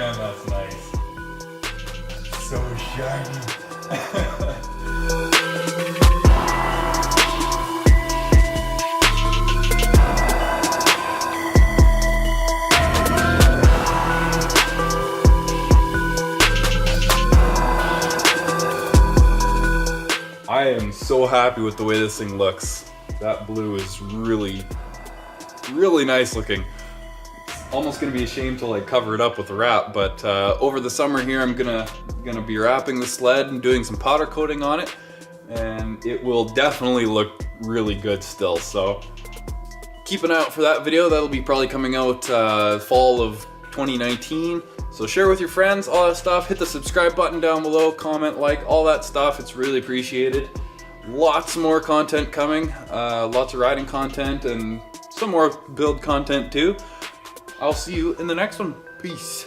man, that's nice. So shiny. I am so happy with the way this thing looks. That blue is really, really nice looking. Almost gonna be ashamed to like cover it up with a wrap, but over the summer here I'm gonna be wrapping the sled and doing some powder coating on it, and it will definitely look really good still. So keep an eye out for that video. That'll be probably coming out fall of 2019. So share with your friends, all that stuff. Hit the subscribe button down below, comment, like, all that stuff. It's really appreciated. Lots more content coming, lots of riding content and some more build content too. I'll see you in the next one. Peace.